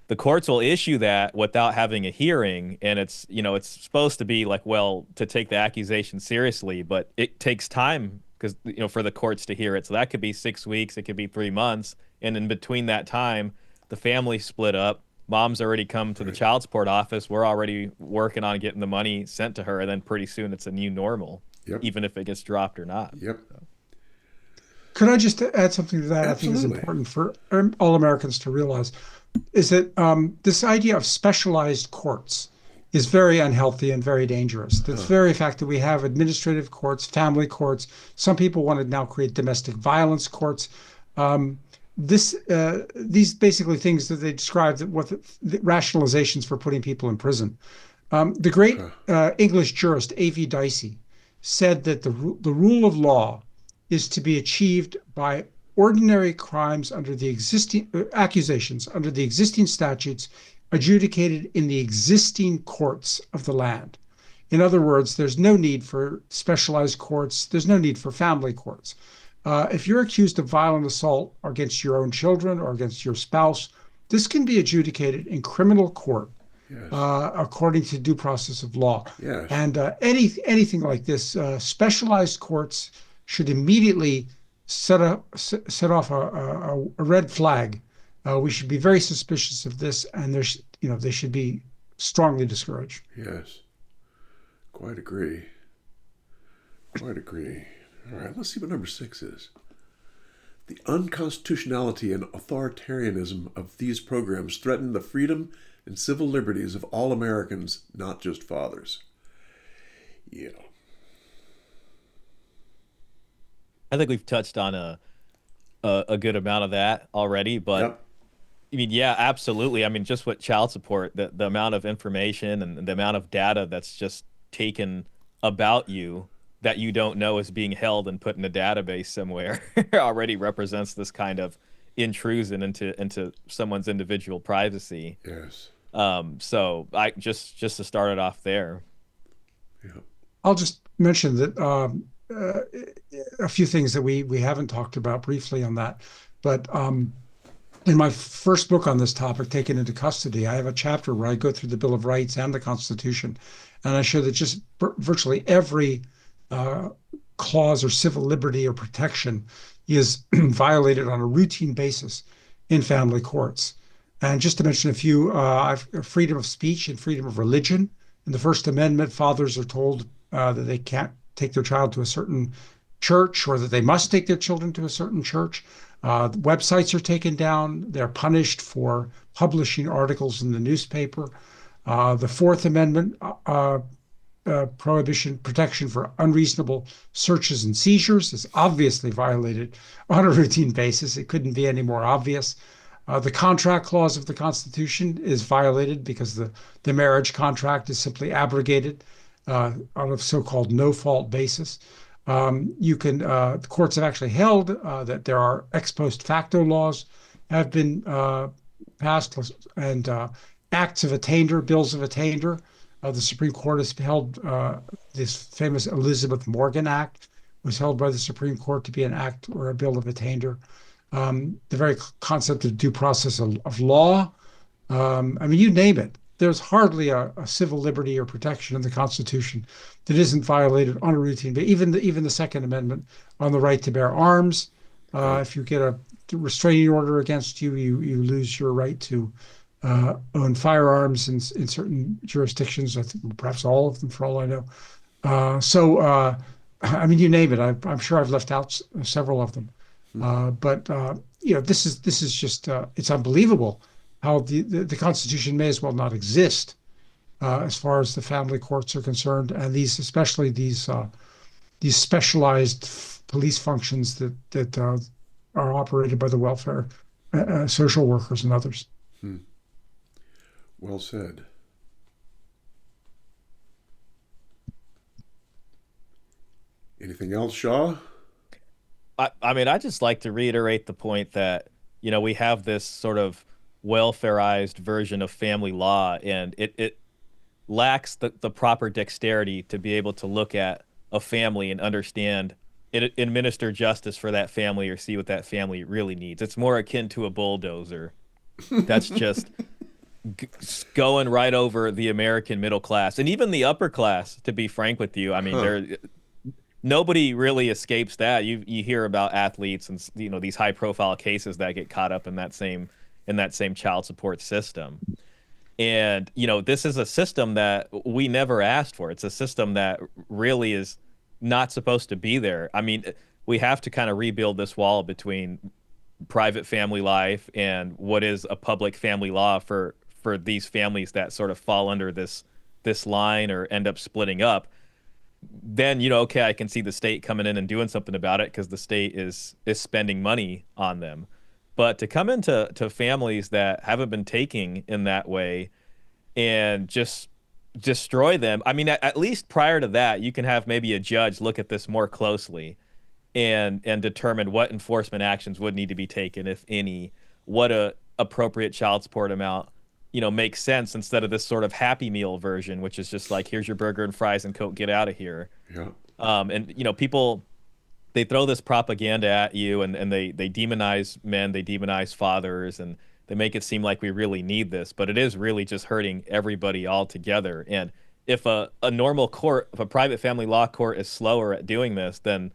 the courts will issue that without having a hearing, and it's supposed to be like, well, to take the accusation seriously, but it takes time because for the courts to hear it. So that could be 6 weeks, it could be 3 months, and in between that time, the family split up. Mom's already come to the
Right.
child support office. We're already working on getting the money sent to her, and then pretty soon it's a new normal,
Yep.
even if it gets dropped or not.
Yep.
Could I just add something to that? I think is
Absolutely.
important for all Americans to realize is that this idea of specialized courts is very unhealthy and very dangerous. The
Huh.
very fact that we have administrative courts, family courts, some people want to now create domestic violence courts. Um, these basically things that they describe that the rationalizations for putting people in prison. The great
Huh.
English jurist A.V. Dicey said that the rule of law is to be achieved by ordinary crimes under the existing accusations under the existing statutes adjudicated in the existing courts of the land. In other words, there's no need for specialized courts. There's no need for family courts. If you're accused of violent assault against your own children or against your spouse, this can be adjudicated in criminal court
Yes.
according to due process of law.
Yes.
And anything like this, specialized courts should immediately set off a red flag. We should be very suspicious of this, and they should be strongly discouraged.
Yes. Quite agree. Quite agree. All right. Let's see what number 6 is. The unconstitutionality and authoritarianism of these programs threaten the freedom and civil liberties of all Americans, not just fathers. Yeah.
I think we've touched on a good amount of that already, but
Yep.
I mean, yeah, absolutely. I mean, just with child support, the amount of information and the amount of data that's just taken about you that you don't know is being held and put in a database somewhere already represents this kind of intrusion into someone's individual privacy.
Yes.
So I just to start it off there.
Yep.
I'll just mention that uh, a few things that we haven't talked about briefly on that, but in my first book on this topic, Taken into Custody, I have a chapter where I go through the Bill of Rights and the Constitution, and I show that just virtually every uh, clause or civil liberty or protection is violated on a routine basis in family courts. And just to mention a few, freedom of speech and freedom of religion. In the First Amendment, fathers are told that they can't take their child to a certain church, or that they must take their children to a certain church. Websites are taken down. They're punished for publishing articles in the newspaper. The Fourth Amendment prohibition, protection for unreasonable searches and seizures is obviously violated on a routine basis. It couldn't be any more obvious. The contract clause of the Constitution is violated because the marriage contract is simply abrogated on a so-called no-fault basis. The courts have actually held that there are ex post facto laws have been passed, and acts of attainder, bills of attainder. The Supreme Court has held this famous Elizabeth Morgan Act was held by the Supreme Court to be an act or a bill of attainder. The very concept of due process of law. I mean, you name it. There's hardly a civil liberty or protection in the Constitution that isn't violated on a routine basis. Even the Second Amendment on the right to bear arms. If you get a restraining order against you, you lose your right to own firearms in certain jurisdictions. I think perhaps all of them, for all I know. I mean, you name it. I'm sure I've left out several of them. But this is just it's unbelievable how the Constitution may as well not exist as far as the family courts are concerned, and especially these specialized police functions that are operated by the welfare social workers and others.
Well said. Anything else, Shaw?
I mean, I just like to reiterate the point that, we have this sort of welfareized version of family law, and it lacks the proper dexterity to be able to look at a family and understand it, administer justice for that family, or see what that family really needs. It's more akin to a bulldozer that's just going right over the American middle class and even the upper class, to be frank with you. I mean, nobody really escapes that. You hear about athletes and these high profile cases that get caught up in that same child support system. And this is a system that we never asked for. It's a system that really is not supposed to be there. I mean, we have to kind of rebuild this wall between private family life and what is a public family law for these families that sort of fall under this line or end up splitting up. Then okay, I can see the state coming in and doing something about it because the state is spending money on them. But to come into families that haven't been taking in that way and just destroy them, I mean, at least prior to that, you can have maybe a judge look at this more closely and determine what enforcement actions would need to be taken, if any, what a appropriate child support amount makes sense, instead of this sort of Happy Meal version, which is just like, here's your burger and fries and Coke, get out of here.
Yeah.
And people, they throw this propaganda at you, and they demonize men, they demonize fathers, and they make it seem like we really need this, but it is really just hurting everybody all together. And if a normal court, if a private family law court is slower at doing this, then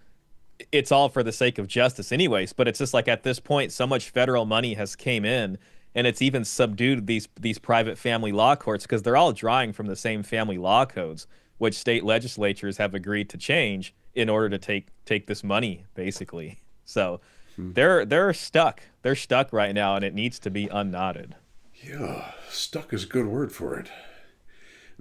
it's all for the sake of justice anyways. But it's just like, at this point, so much federal money has came in, and it's even subdued these private family law courts, because they're all drawing from the same family law codes, which state legislatures have agreed to change in order to take this money, basically. So they're stuck. They're stuck right now, and it needs to be unknotted.
Yeah, stuck is a good word for it.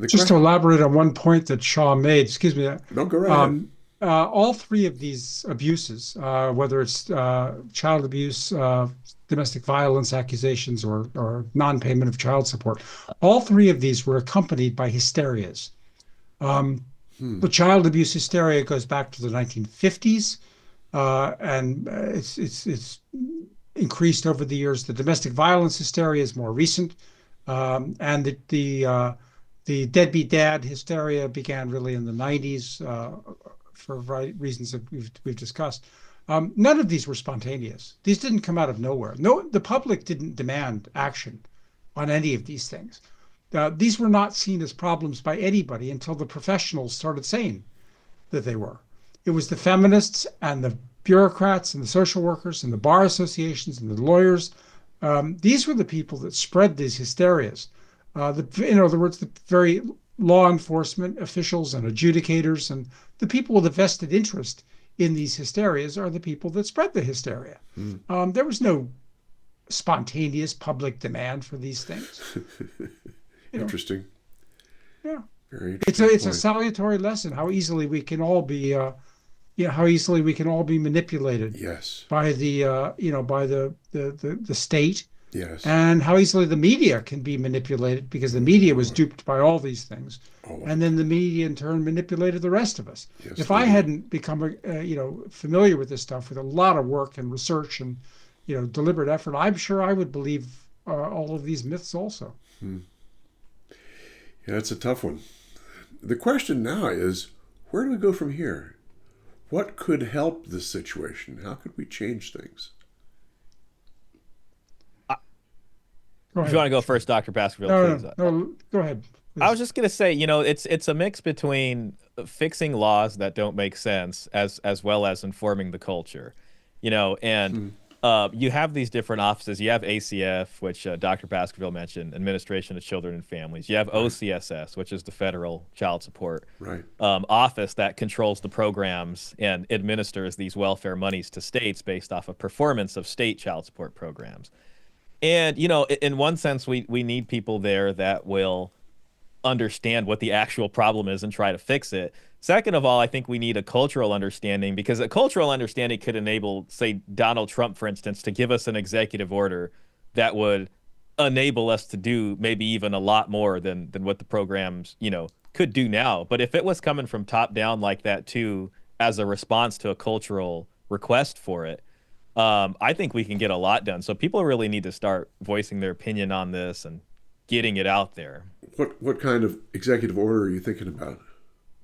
Just to elaborate on one point that Shaw made, excuse me.
No, go right ahead.
All three of these abuses, whether it's child abuse, domestic violence accusations, or non-payment of child support, all three of these were accompanied by hysterias. The child abuse hysteria goes back to the 1950s, and it's increased over the years. The domestic violence hysteria is more recent, and the deadbeat dad hysteria began really in the 90s. For reasons that we've discussed. None of these were spontaneous. These didn't come out of nowhere. No, the public didn't demand action on any of these things. These were not seen as problems by anybody until the professionals started saying that they were. It was the feminists and the bureaucrats and the social workers and the bar associations and the lawyers. These were the people that spread these hysterias. In other words, the very law enforcement officials and adjudicators and the people with a vested interest in these hysterias are the people that spread the hysteria. There was no spontaneous public demand for these things.
Interesting.
Yeah.
Very interesting.
It's a salutary lesson how easily we can all be how easily we can all be manipulated.
Yes.
By the by the state.
Yes.
And how easily the media can be manipulated because the media was duped by all these things. And then the media in turn manipulated the rest of us.
Yes,
if I hadn't become familiar with this stuff with a lot of work and research and deliberate effort, I'm sure I would believe all of these myths also.
Yeah, it's a tough one. The question now is, where do we go from here? What could help this situation? How could we change things?
If you want to go first, Dr. Baskerville, please.
No, go ahead. Please.
I was just going to say, it's a mix between fixing laws that don't make sense as well as informing the culture, and you have these different offices. You have ACF, which Dr. Baskerville mentioned, Administration of Children and Families. You have OCSS, which is the federal child support office that controls the programs and administers these welfare monies to states based off of performance of state child support programs. And, in one sense, we need people there that will understand what the actual problem is and try to fix it. Second of all, I think we need a cultural understanding, because a cultural understanding could enable, say, Donald Trump, for instance, to give us an executive order that would enable us to do maybe even a lot more than what the programs, could do now. But if it was coming from top down like that, too, as a response to a cultural request for it, I think we can get a lot done. So people really need to start voicing their opinion on this and getting it out there.
What kind of executive order are you thinking about?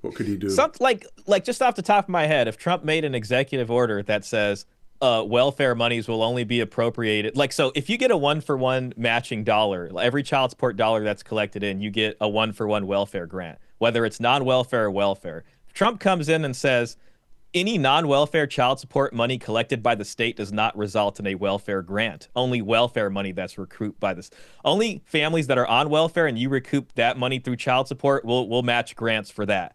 What could he do?
Something like just off the top of my head, if Trump made an executive order that says welfare monies will only be appropriated, so if you get a 1-for-1 matching dollar, every child support dollar that's collected in, you get a 1-for-1 welfare grant, whether it's non-welfare or welfare. If Trump comes in and says any non-welfare child support money collected by the state does not result in a welfare grant. Only welfare money that's recouped by this. Only families that are on welfare and you recoup that money through child support will match grants for that.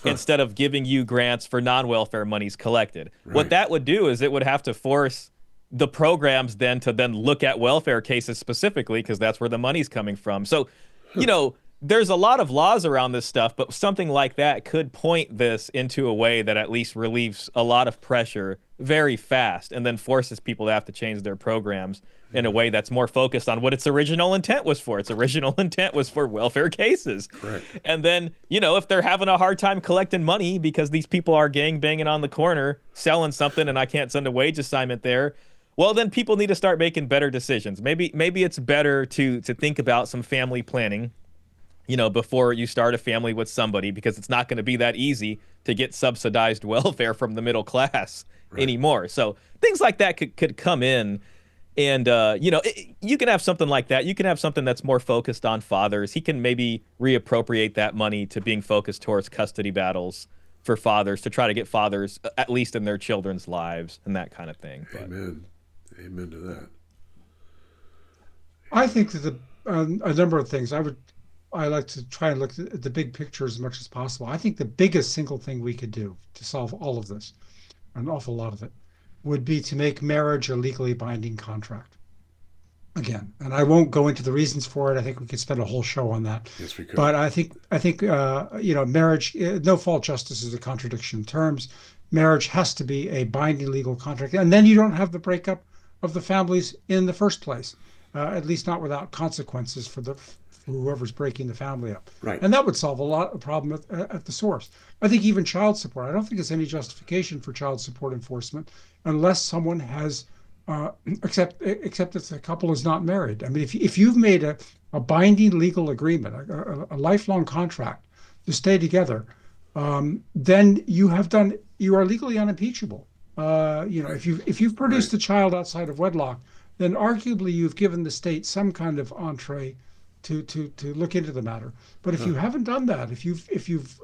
Instead of giving you grants for non-welfare monies collected. Right. What that would do is it would have to force the programs then to look at welfare cases specifically, because that's where the money's coming from. So, there's a lot of laws around this stuff, but something like that could point this into a way that at least relieves a lot of pressure very fast, and then forces people to have to change their programs in a way that's more focused on what its original intent was for. Its original intent was for welfare cases.
Correct.
And then, if they're having a hard time collecting money because these people are gang banging on the corner selling something and I can't send a wage assignment there, well, then people need to start making better decisions. Maybe it's better to think about some family planning, before you start a family with somebody, because it's not going to be that easy to get subsidized welfare from the middle class anymore. So things like that could come in. And, you can have something like that. You can have something that's more focused on fathers. He can maybe reappropriate that money to being focused towards custody battles for fathers, to try to get fathers at least in their children's lives and that kind of thing. But.
Amen to that.
I think that a number of things. I like to try and look at the big picture as much as possible. I think the biggest single thing we could do to solve all of this, an awful lot of it, would be to make marriage a legally binding contract. Again, and I won't go into the reasons for it. I think we could spend a whole show on that.
Yes, we could.
But I think marriage, no fault justice is a contradiction in terms. Marriage has to be a binding legal contract, and then you don't have the breakup of the families in the first place, at least not without consequences for whoever's breaking the family up.
Right.
And that would solve a lot of problem at the source. I think even child support, I don't think there's any justification for child support enforcement unless someone has, except if the couple is not married. I mean, if you've made a binding legal agreement, a lifelong contract to stay together, then you are legally unimpeachable. If you've produced a child outside of wedlock, then arguably you've given the state some kind of entree to look into the matter. But if you haven't done that, if you've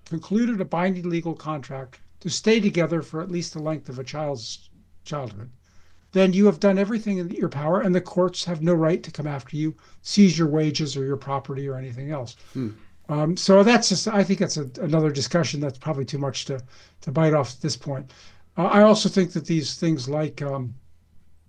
concluded a binding legal contract to stay together for at least the length of a child's childhood, then you have done everything in your power, and the courts have no right to come after you, seize your wages or your property or anything else. So that's just, I think that's another discussion that's probably too much to bite off at this point. I also think that these things like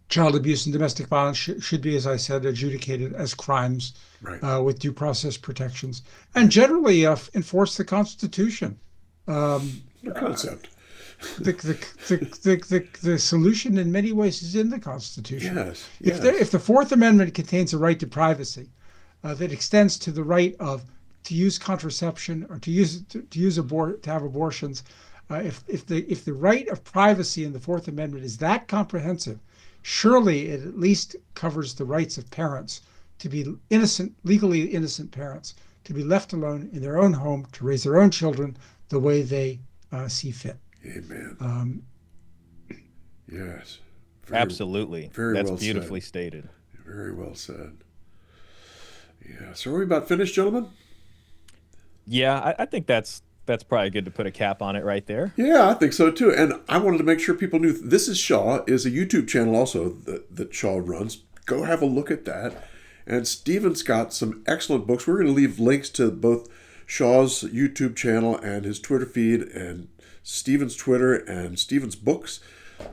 child abuse and domestic violence should be, as I said, adjudicated as crimes
Right.
with due process protections, and generally enforce the Constitution.
The concept.
The solution in many ways is in the Constitution.
Yes.
If the Fourth Amendment contains a right to privacy that extends to the right to use contraception or to have abortions, if the right of privacy in the Fourth Amendment is that comprehensive, surely it at least covers the rights of parents to be innocent, legally innocent parents, to be left alone in their own home to raise their own children the way they see fit.
Amen. Yes.
Absolutely.
Very
That's
well
beautifully
said.
stated.
Very well said. Yeah. So are we about finished, gentlemen?
Yeah, I think that's probably good to put a cap on it right there.
Yeah, I think so too. And I wanted to make sure people knew This Is Shaw is a YouTube channel also that Shaw runs. Go have a look at that. And Stephen's got some excellent books. We're going to leave links to both Shaw's YouTube channel and his Twitter feed and Stephen's Twitter and Stephen's books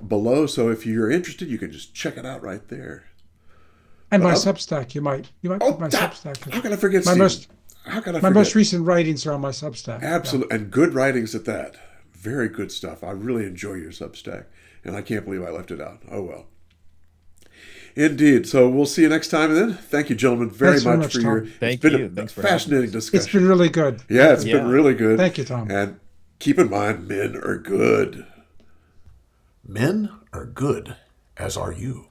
below. So if you're interested, you can just check it out right there.
And my Substack, you might put my Substack.
How can I forget
my
Stephen? How can I forget?
My most recent writings are on my Substack.
Absolutely. And good writings at that. Very good stuff. I really enjoy your Substack. And I can't believe I left it out. Oh, well. Indeed. So we'll see you next time then. Thank you, gentlemen, very much for your...
Thank
it's
you.
been
Thanks
a
for
fascinating discussion.
It's been really good.
Yeah, it's been really good.
Thank you, Tom.
And keep in mind, men are good.
Men are good, as are you.